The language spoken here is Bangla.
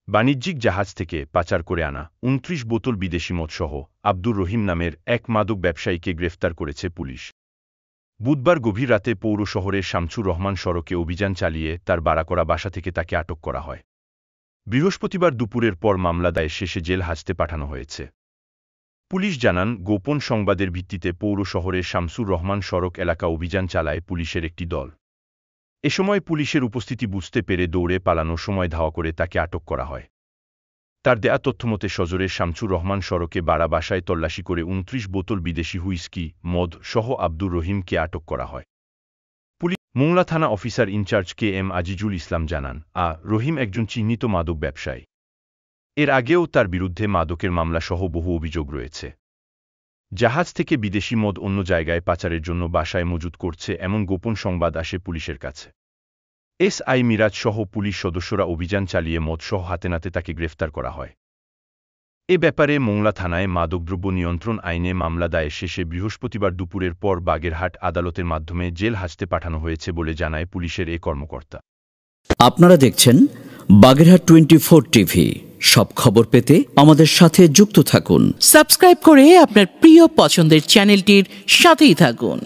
বাণিজ্যিক জাহাজ থেকে পাচার করে আনা ২৯ বোতল বিদেশি মদসহ আব্দুর রহিম নামের এক মাদক ব্যবসায়ীকে গ্রেফতার করেছে পুলিশ। বুধবার গভীর রাতে পৌর শহরের শামছুর রহমান সড়কে অভিযান চালিয়ে তার ভাড়া বাসা থেকে তাকে আটক করা হয়। বৃহস্পতিবার দুপুরের পর মামলা দায়ের শেষে জেল হাজতে পাঠানো হয়েছে। পুলিশ জানান, গোপন সংবাদের ভিত্তিতে পৌর শহরের শামছুর রহমান সড়ক এলাকা অভিযান চালায় পুলিশের একটি দল। এ সময় পুলিশের উপস্থিতি বুঝতে পেরে দৌড়ে পালানোর সময় ধাওয়া করে তাকে আটক করা হয়। তার দেয়া তথ্যমতে সজরের শামছুর রহমান সড়কে বাসায় তল্লাশি করে ২৯ বোতল বিদেশি হুইস্কি, মদ সহ আব্দুর রহিমকে আটক করা হয়। পুলিশ মোংলা থানা officer in charge KM Azizul Islam জানান, রহিম একজন চিহ্নিত মাদক ব্যবসায়ী। এর আগেও তার বিরুদ্ধে মাদকের মামলা সহ বহু অভিযোগ রয়েছে। জাহাজ থেকে বিদেশি মদ অন্য জায়গায় পাচারের জন্য বাসায় মজুত করছে এমন গোপন সংবাদ আসে পুলিশের কাছে। SI মিরাজ সহ পুলিশ সদস্যরা অভিযান চালিয়ে মদসহ হাতে নাতে তাকে গ্রেফতার করা হয়। এ ব্যাপারে মোংলা থানায় মাদকদ্রব্য নিয়ন্ত্রণ আইনে মামলা দায়ের শেষে বৃহস্পতিবার দুপুরের পর বাগেরহাট আদালতের মাধ্যমে জেল হাজতে পাঠানো হয়েছে বলে জানায় পুলিশের এ কর্মকর্তা। আপনারা দেখছেন বাগেরহাট 24 টিভি। সব খবর পেতে আমাদের সাথে যুক্ত থাকুন। সাবস্ক্রাইব করে আপনার প্রিয় পছন্দের চ্যানেলটির সাথেই থাকুন।